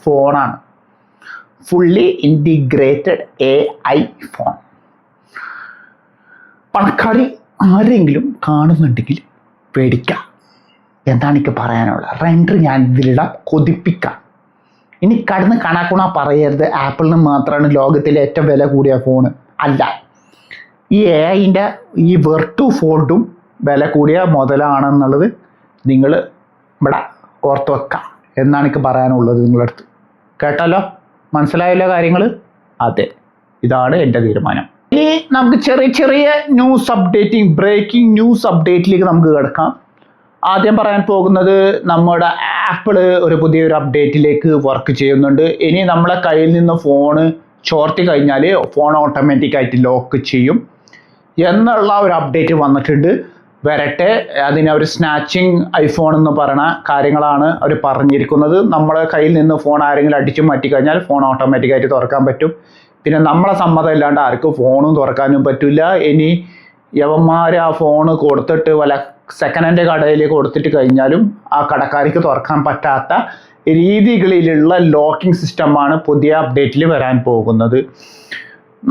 ഫോണാണ്. Fully integrated AI phone. പണക്കാരി ആരെങ്കിലും കാണുന്നുണ്ടെങ്കിൽ പേടിക്കാം. എന്താണ് എനിക്ക് പറയാനുള്ളത്? റെൻഡർ ഞാൻ ഇതിലിടാം, കൊതിപ്പിക്കാം. ഇനി കടന്ന് കണക്കുണ പറയരുത് ആപ്പിളിന് മാത്രമാണ് ലോകത്തിലെ ഏറ്റവും വില കൂടിയ ഫോണ്. അല്ല, ഈ AI-ൻ്റെ ഈ വെർട്ടു ഫോൾഡും വില കൂടിയ മുതലാണെന്നുള്ളത് നിങ്ങൾ ഇവിടെ ഓർത്ത് വെക്കാം എന്നാണ് എനിക്ക് പറയാനുള്ളത് നിങ്ങളുടെ അടുത്ത്. കേട്ടല്ലോ, മനസ്സിലായല്ലോ കാര്യങ്ങൾ? അതെ, ഇതാണ് എൻ്റെ തീരുമാനം. ഇനി നമുക്ക് ചെറിയ ചെറിയ ന്യൂസ് അപ്ഡേറ്റിംഗ്, ബ്രേക്കിംഗ് ന്യൂസ് അപ്ഡേറ്റിലേക്ക് നമുക്ക് കിടക്കാം. ആദ്യം പറയാൻ പോകുന്നത് നമ്മുടെ ആപ്പിൾ ഒരു പുതിയൊരു അപ്ഡേറ്റിലേക്ക് വർക്ക് ചെയ്യുന്നുണ്ട്. ഇനി നമ്മളെ കയ്യിൽ നിന്ന് ഫോണ് ചോർത്തി കഴിഞ്ഞാൽ ഫോൺ ഓട്ടോമാറ്റിക്കായിട്ട് ലോക്ക് ചെയ്യും എന്നുള്ള ഒരു അപ്ഡേറ്റ് വന്നിട്ടുണ്ട്. വരട്ടെ. അതിന് അവർ സ്നാച്ചിങ് ഐഫോൺ എന്ന് പറയുന്ന കാര്യങ്ങളാണ് അവർ പറഞ്ഞിരിക്കുന്നത്. നമ്മളെ കയ്യിൽ നിന്ന് ഫോൺ ആരെങ്കിലും അടിച്ചു മാറ്റി കഴിഞ്ഞാൽ ഫോൺ ഓട്ടോമാറ്റിക്കായിട്ട് തുറക്കാൻ പറ്റും. പിന്നെ നമ്മളെ സമ്മതം ഇല്ലാണ്ട് ആർക്കും ഫോണും തുറക്കാനും പറ്റില്ല. ഇനി യവന്മാർ ആ ഫോണ് കൊടുത്തിട്ട് വല്ല സെക്കൻഡ് ഹാൻഡ് കടയിൽ കൊടുത്തിട്ട് കഴിഞ്ഞാലും ആ കടക്കാർക്ക് തുറക്കാൻ പറ്റാത്ത രീതികളിലുള്ള ലോക്കിംഗ് സിസ്റ്റമാണ് പുതിയ അപ്ഡേറ്റിൽ വരാൻ പോകുന്നത്.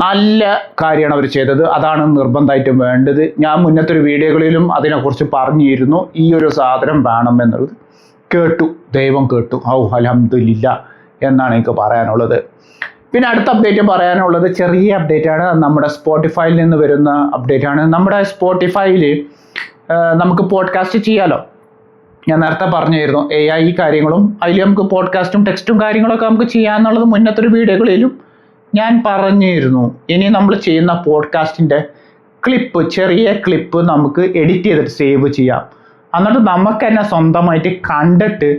നല്ല കാര്യമാണ് അവർ ചെയ്തത്. അതാണ് നിർബന്ധമായിട്ടും വേണ്ടത്. ഞാൻ മുന്നത്തെ ഒരു വീഡിയോകളിലും അതിനെക്കുറിച്ച് പറഞ്ഞിരുന്നു. ഈ ഒരു സാധനം വേണമെന്നുള്ളത് കേട്ടു, ദൈവം കേട്ടു. അൽഹംദുലില്ലാ എന്നാണ് എനിക്ക് പറയാനുള്ളത്. പിന്നെ അടുത്ത അപ്ഡേറ്റ് പറയാനുള്ളത് ചെറിയ അപ്ഡേറ്റാണ്. നമ്മുടെ സ്പോട്ടിഫൈയിൽ നിന്ന് വരുന്ന അപ്ഡേറ്റാണ്. നമ്മുടെ സ്പോട്ടിഫൈയിൽ നമുക്ക് പോഡ്കാസ്റ്റ് ചെയ്യാലോ. ഞാൻ നേരത്തെ പറഞ്ഞിരുന്നു AI കാര്യങ്ങളും അതിൽ നമുക്ക് പോഡ്കാസ്റ്റും ടെക്സ്റ്റും കാര്യങ്ങളൊക്കെ നമുക്ക് ചെയ്യാമെന്നുള്ളത് മുന്നത്തെ ഒരു വീഡിയോകളിലും ഞാൻ പറഞ്ഞിരുന്നു. ഇനി നമ്മൾ ചെയ്യുന്ന പോഡ്കാസ്റ്റിൻ്റെ ക്ലിപ്പ്, ചെറിയ ക്ലിപ്പ് നമുക്ക് എഡിറ്റ് ചെയ്തിട്ട് സേവ് ചെയ്യാം. എന്നിട്ട് നമുക്ക് തന്നെ സ്വന്തമായിട്ട് കണ്ടിട്ട്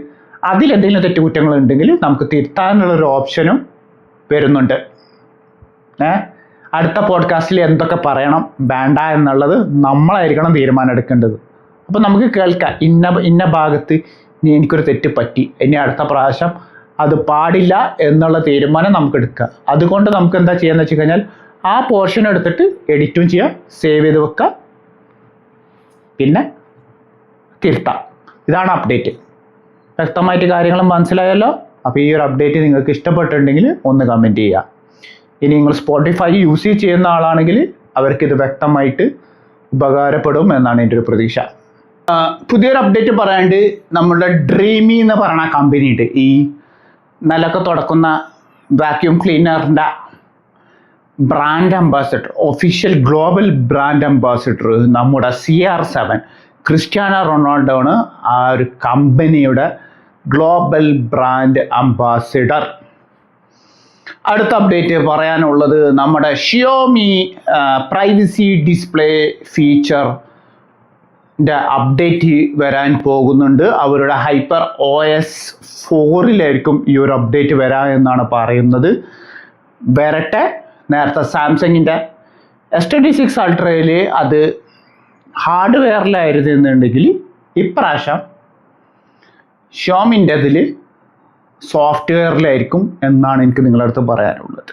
അതിലെന്തെങ്കിലും തെറ്റുകുറ്റങ്ങൾ ഉണ്ടെങ്കിൽ നമുക്ക് തിരുത്താനുള്ളൊരു ഓപ്ഷനും വരുന്നുണ്ട്. അടുത്ത പോഡ്കാസ്റ്റിൽ എന്തൊക്കെ പറയണം വേണ്ട എന്നുള്ളത് നമ്മളായിരിക്കണം തീരുമാനം എടുക്കേണ്ടത്. അപ്പോൾ നമുക്ക് കേൾക്കാം, ഇന്ന ഭാഗത്ത് എനിക്കൊരു തെറ്റ് പറ്റി, ഇനി അടുത്ത പ്രാവശ്യം അത് പാടില്ല എന്നുള്ള തീരുമാനം നമുക്ക് എടുക്കുക. അതുകൊണ്ട് നമുക്ക് എന്താ ചെയ്യാന്ന് വെച്ച് കഴിഞ്ഞാൽ ആ പോർഷൻ എടുത്തിട്ട് എഡിറ്റും ചെയ്യാം, സേവ് ചെയ്ത് വെക്കാം, പിന്നെ തിരുത്താം. ഇതാണ് അപ്ഡേറ്റ്. വ്യക്തമായിട്ട് കാര്യങ്ങളും മനസ്സിലായല്ലോ. അപ്പോൾ ഈ ഒരു അപ്ഡേറ്റ് നിങ്ങൾക്ക് ഇഷ്ടപ്പെട്ടിട്ടുണ്ടെങ്കിൽ ഒന്ന് കമൻറ്റ് ചെയ്യുക. ഇനി നിങ്ങൾ സ്പോട്ടിഫൈ യൂസ് ചെയ്യുന്ന ആളാണെങ്കിൽ അവർക്കിത് വ്യക്തമായിട്ട് ഉപകാരപ്പെടും എന്നാണ് എൻ്റെ ഒരു പ്രതീക്ഷ. പുതിയൊരു അപ്ഡേറ്റ് പറയാണ്ട്, നമ്മുടെ ഡ്രീമി എന്ന് പറയുന്ന കമ്പനി ഉണ്ട്, ഈ നിലക്ക് തുടക്കുന്ന വാക്യൂം ക്ലീനറിൻ്റെ brand ambassador, official global brand ambassador നമ്മുടെ CR7 ക്രിസ്ത്യാനോ റൊണാൾഡോ ആണ് ആ ഒരു കമ്പനിയുടെ ഗ്ലോബൽ ബ്രാൻഡ് അംബാസിഡർ. അടുത്ത അപ്ഡേറ്റ് പറയാനുള്ളത് നമ്മുടെ ഷിയോമി പ്രൈവസി ഡിസ്പ്ലേ ഫീച്ചറിൻ്റെ അപ്ഡേറ്റ് വരാൻ പോകുന്നുണ്ട്. അവരുടെ ഹൈപ്പർ OS 4 ഈ ഒരു അപ്ഡേറ്റ് വരാം എന്നാണ് പറയുന്നത്. വരട്ടെ. നേരത്തെ സാംസങ്ങിൻ്റെ S26 അൾട്രയിൽ അത് ഹാർഡ്വെയറിലായിരുന്നുണ്ടെങ്കിൽ ഇപ്രാവശ്യം ഷോമിൻ്റെ അതിൽ സോഫ്റ്റ്വെയറിലായിരിക്കും എന്നാണ് എനിക്ക് നിങ്ങളുടെ അടുത്ത് പറയാനുള്ളത്.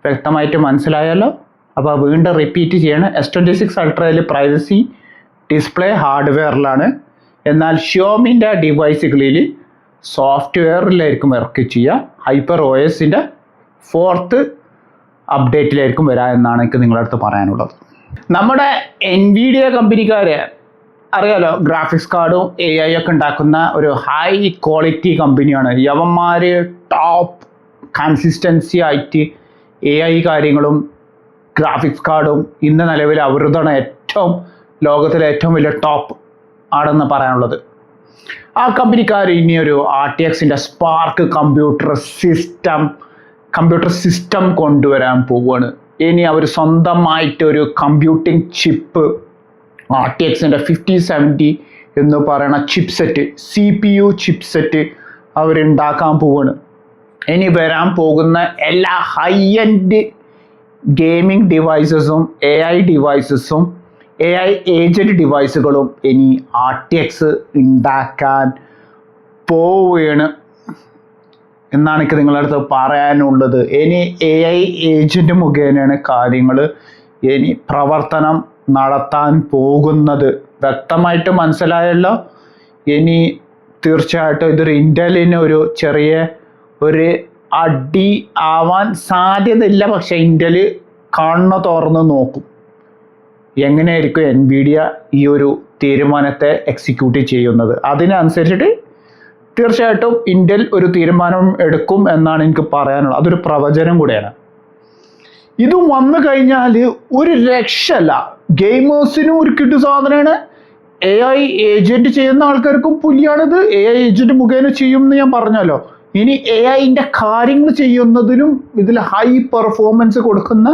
വ്യക്തമായിട്ട് മനസ്സിലായല്ലോ. അപ്പോൾ വീണ്ടും റിപ്പീറ്റ് ചെയ്യണം, S26 അൾട്രയിൽ പ്രൈവസി ഡിസ്പ്ലേ ഹാർഡ്വെയറിലാണ്, എന്നാൽ ഷോമിൻ്റെ ഡിവൈസുകളിൽ സോഫ്റ്റ്വെയറിലായിരിക്കും ഇറക്കി ചെയ്യുക. ഹൈപ്പർ OSൻ്റെ 4th അപ്ഡേറ്റിലായിരിക്കും വരിക എന്നാണ് എനിക്ക് നിങ്ങളുടെ അടുത്ത് പറയാനുള്ളത്. നമ്മുടെ NVIDIA കമ്പനിക്കാരെ അറിയാലോ, ഗ്രാഫിക്സ് കാർഡും AI ഒക്കെ ഉണ്ടാക്കുന്ന ഒരു ഹൈ ക്വാളിറ്റി കമ്പനിയാണ്. യവന്മാർ ടോപ്പ് കൺസിസ്റ്റൻസി ആയിട്ട് AI കാര്യങ്ങളും ഗ്രാഫിക്സ് കാർഡും ഇന്ന് നിലവിൽ അവരുതാണ് ലോകത്തിലെ ഏറ്റവും വലിയ ടോപ്പ് ആണെന്ന് പറയാനുള്ളത്. ആ കമ്പനിക്കാർ ഇനിയൊരു RTXൻ്റെ സ്പാർക്ക് കമ്പ്യൂട്ടർ സിസ്റ്റം കൊണ്ടുവരാൻ പോവുകയാണ്. ഇനി അവർ സ്വന്തമായിട്ടൊരു കമ്പ്യൂട്ടിംഗ് ചിപ്പ് RTXൻ്റെ 5070 എന്ന് പറയുന്ന ചിപ്സെറ്റ്, CPU ചിപ്സെറ്റ് അവരുണ്ടാക്കാൻ പോവുകയാണ്. ഇനി വരാൻ പോകുന്ന എല്ലാ ഹൈ എൻഡ് ഗെയിമിംഗ് ഡിവൈസസും AI ഡിവൈസസും AI ഏജൻറ്റ് ഡിവൈസുകളും ഇനി RTX ഉണ്ടാക്കാൻ പോവുകയാണ് എന്നാണ് എനിക്ക് നിങ്ങളുടെ അടുത്ത് പറയാനുള്ളത്. ഇനി AI ഏജൻറ്റ് മുഖേനയാണ് കാര്യങ്ങൾ ഇനി പ്രവർത്തനം നടത്താൻ പോകുന്നത്. വ്യക്തമായിട്ട് മനസ്സിലായല്ലോ. ഇനി തീർച്ചയായിട്ടും ഇതൊരു ഇൻ്റലിന് ഒരു ചെറിയ ഒരു അടി ആവാൻ സാധ്യതയില്ല. പക്ഷേ ഇൻ്റൽ കണ്ണ് തുറന്ന് നോക്കും എങ്ങനെയായിരിക്കും NVIDIA ഈ ഒരു തീരുമാനത്തെ എക്സിക്യൂട്ട് ചെയ്യുന്നത്. അതിനനുസരിച്ചിട്ട് തീർച്ചയായിട്ടും ഇൻ്റൽ ഒരു തീരുമാനം എടുക്കും എന്നാണ് എനിക്ക് പറയാനുള്ളത്. അതൊരു പ്രവചനം കൂടെയാണ്. ഇത് വന്നു കഴിഞ്ഞാൽ ഒരു രക്ഷല്ല. ഗെയിമേഴ്സിനും ഒരു കിട്ടു സാധനമാണ്. AI ഏജൻറ്റ് ചെയ്യുന്ന ആൾക്കാർക്കും പുലിയാണിത്. AI ഏജൻറ്റ് മുഖേന ചെയ്യും എന്ന് ഞാൻ പറഞ്ഞല്ലോ. ഇനി AIൻ്റെ കാര്യങ്ങൾ ചെയ്യുന്നതിനും ഇതിൽ ഹൈ പെർഫോമൻസ് കൊടുക്കുന്ന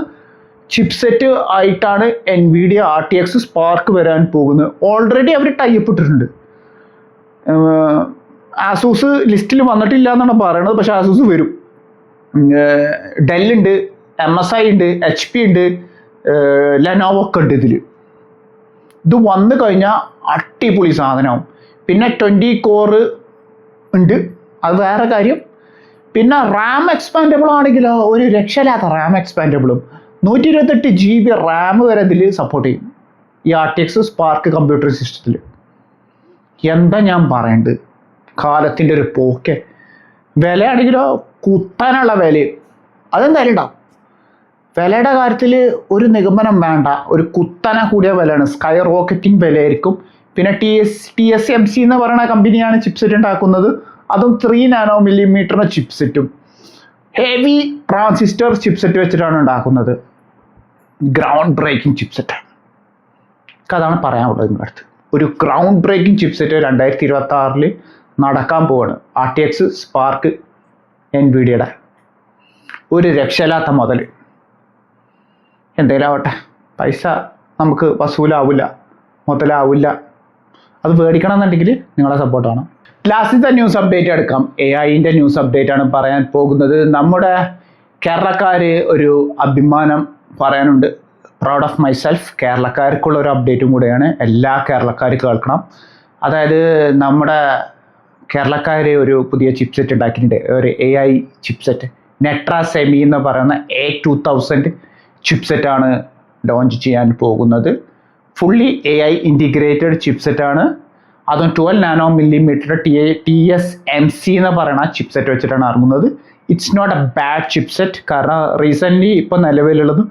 ചിപ്സെറ്റ് ആയിട്ടാണ് NVIDIA RTX സ്പാർക്ക് വരാൻ പോകുന്നത്. ഓൾറെഡി അവർ ടൈപ്പ് ഇട്ടിട്ടുണ്ട്. ആസൂസ് ലിസ്റ്റിൽ വന്നിട്ടില്ല എന്നാണ് പറയുന്നത്, പക്ഷെ ആസൂസ് വരും. ഡെൽ ഉണ്ട്, MSI ഉണ്ട്, HP ഉണ്ട്, ലെനോവോ ഒക്കെ ഉണ്ട്. ഇത് വന്നു കഴിഞ്ഞാൽ അടിപൊളി സാധനമാവും. പിന്നെ 20 core ഉണ്ട്, അത് വേറെ കാര്യം. പിന്നെ റാം എക്സ്പാൻഡബിൾ ആണെങ്കിലോ ഒരു രക്ഷയില്ലാത്ത റാം എക്സ്പാൻഡബിളും 128 GB റാം വരെ ഇതിൽ സപ്പോർട്ട് ചെയ്യും ഈ RTX സ്പാർക്ക് കമ്പ്യൂട്ടർ സിസ്റ്റത്തിൽ. എന്താ ഞാൻ പറയേണ്ടത്, കാലത്തിൻ്റെ ഒരു പോക്കെ. വിലയാണെങ്കിലോ കുത്താനുള്ള വിലയും അതെന്തായാലും ഉണ്ടാവും. വിലയുടെ കാര്യത്തിൽ ഒരു നിഗമനം വേണ്ട, ഒരു കുത്തന കൂടിയ വിലയാണ്, സ്കൈ റോക്കറ്റിംഗ് വിലയായിരിക്കും. പിന്നെ TSMC എന്ന് പറയുന്ന കമ്പനിയാണ് ചിപ്സെറ്റ് ഉണ്ടാക്കുന്നത്. അതും 3 nm ചിപ്സെറ്റും ഹെവി ട്രാൻസിസ്റ്റർ ചിപ്സെറ്റ് വെച്ചിട്ടാണ് ഉണ്ടാക്കുന്നത്. Ground breaking chipset. അതാണ് പറയാനുള്ളത് നിങ്ങളുടെ അടുത്ത്. ഒരു ഗ്രൗണ്ട് ബ്രേക്കിംഗ് ചിപ്സെറ്റ് 2026 നടക്കാൻ പോവാണ്. RTX സ്പാർക്ക് NVIDIAയുടെ ഒരു രക്ഷയില്ലാത്ത മുതൽ. എന്തേലും ആവട്ടെ, പൈസ നമുക്ക് വസൂലാവില്ല, മുതലാവില്ല. അത് മേടിക്കണം എന്നുണ്ടെങ്കിൽ നിങ്ങളെ സപ്പോർട്ടാണ്. ലാസ്റ്റത്തെ ന്യൂസ് അപ്ഡേറ്റ് എടുക്കാം. AI-ൻ്റെ ന്യൂസ് അപ്ഡേറ്റ് ആണ് പറയാൻ പോകുന്നത്. നമ്മുടെ കേരളക്കാർ ഒരു അഭിമാനം പറയാനുണ്ട്. Proud of myself. കേരളക്കാർക്കുള്ള ഒരു അപ്ഡേറ്റും കൂടെയാണ്. എല്ലാ കേരളക്കാരും കേൾക്കണം. അതായത് നമ്മുടെ കേരളക്കാർ ഒരു പുതിയ ചിപ്സെറ്റ് ഉണ്ടാക്കിയിട്ടുണ്ട്. ഒരു AI ചിപ്സെറ്റ് നെട്ര സെമി എന്ന് പറയുന്ന A2000 ചിപ്സെറ്റാണ് ലോഞ്ച് ചെയ്യാൻ പോകുന്നത്. ഫുള്ളി AI ഇൻറ്റിഗ്രേറ്റഡ് ചിപ്സെറ്റാണ്. അതും 12 നാനോമില്ലിമീറ്റർ TSMC എന്ന് പറയുന്ന ചിപ്സെറ്റ് വെച്ചിട്ടാണ് ഇറങ്ങുന്നത്. It's not a bad chipset. കാരണം റീസെൻ്റ്ലി ഇപ്പോൾ നിലവിലുള്ളതും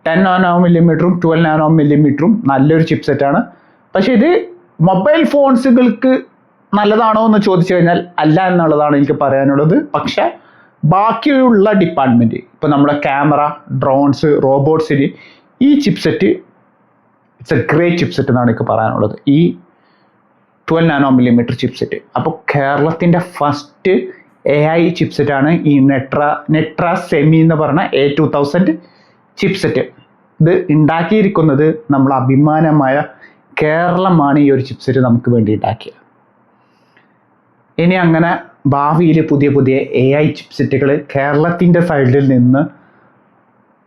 10 നാനോമില്ലിമീറ്ററും 12 നാനോമില്ലിമീറ്ററും നല്ലൊരു ചിപ്സെറ്റാണ്. പക്ഷേ ഇത് മൊബൈൽ ഫോൺസുകൾക്ക് നല്ലതാണോ എന്ന് ചോദിച്ചു കഴിഞ്ഞാൽ അല്ല എന്നുള്ളതാണ് എനിക്ക് പറയാനുള്ളത്. പക്ഷേ ബാക്കിയുള്ള ഡിപ്പാർട്ട്മെൻറ്റ്, ഇപ്പോൾ നമ്മുടെ ക്യാമറ, ഡ്രോൺസ്, റോബോട്ട്സിന് ഈ chipset it's a great chipset എന്നാണ് എനിക്ക് പറയാനുള്ളത്. ഈ 12 നാനോമില്ലിമീറ്റർ ചിപ്സെറ്റ്. അപ്പോൾ കേരളത്തിൻ്റെ ഫസ്റ്റ് AI ചിപ്സെറ്റാണ് ഈ നെട്ര സെമി എന്ന് പറഞ്ഞ A2000 ചിപ്സെറ്റ്. ഇത് ഉണ്ടാക്കിയിരിക്കുന്നത് നമ്മളെ അഭിമാനമായ കേരളമാണ് ഈ ഒരു ചിപ്സെറ്റ് നമുക്ക് വേണ്ടി ഉണ്ടാക്കിയത്. ഇനി അങ്ങനെ ഭാവിയിൽ പുതിയ പുതിയ AI ചിപ്സെറ്റുകൾ കേരളത്തിൻ്റെ സൈഡിൽ നിന്ന്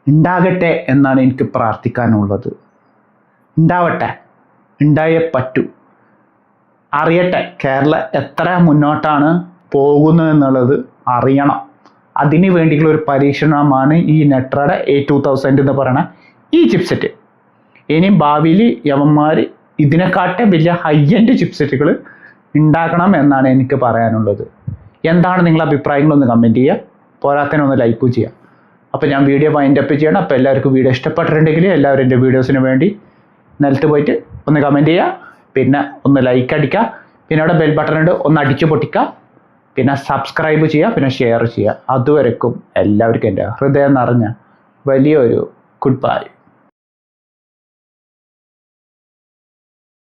ഉണ്ടാകട്ടെ എന്നാണ് എനിക്ക് പ്രാർത്ഥിക്കാനുള്ളത്. ഉണ്ടാവട്ടെ, ഉണ്ടായേ പറ്റൂ. അറിയട്ടെ കേരളം എത്ര മുന്നോട്ടാണ് പോകുന്നത് എന്നുള്ളത് അറിയണം. അതിന് വേണ്ടിയുള്ള ഒരു പരീക്ഷണമാണ് ഈ നെട്രയുടെ A2000 എന്ന് പറയുന്ന ഈ ചിപ്സെറ്റ്. ഇനി ഭാവിയിൽ യവന്മാർ ഇതിനെക്കാട്ടും വലിയ ഹൈ എൻഡ് ചിപ്സെറ്റുകൾ ഉണ്ടാക്കണം എന്നാണ് എനിക്ക് പറയാനുള്ളത്. എന്താണ് നിങ്ങളുടെ അഭിപ്രായങ്ങളൊന്ന് കമൻറ്റ് ചെയ്യുക, പോരാത്തതിനൊന്ന് ലൈക്കും ചെയ്യുക. അപ്പോൾ ഞാൻ വീഡിയോ വൈൻഡ് അപ്പ് ചെയ്യണം. അപ്പോൾ എല്ലാവർക്കും വീഡിയോ ഇഷ്ടപ്പെട്ടിട്ടുണ്ടെങ്കിൽ എല്ലാവരും എൻ്റെ വീഡിയോസിന് വേണ്ടി നിലത്ത് പോയിട്ട് ഒന്ന് കമൻറ്റ് ചെയ്യുക, പിന്നെ ഒന്ന് ലൈക്ക് അടിക്കുക, പിന്നെ അവിടെ ബെൽ ബട്ടൺ ഉണ്ട്, ഒന്ന് അടിച്ചു പൊട്ടിക്കുക, പിന്നെ സബ്സ്ക്രൈബ് ചെയ്യുക, പിന്നെ ഷെയർ ചെയ്യുക. അതുവരെക്കും എല്ലാവർക്കും എൻ്റെ ഹൃദയം നിറഞ്ഞ വലിയൊരു ഗുഡ് ബൈ.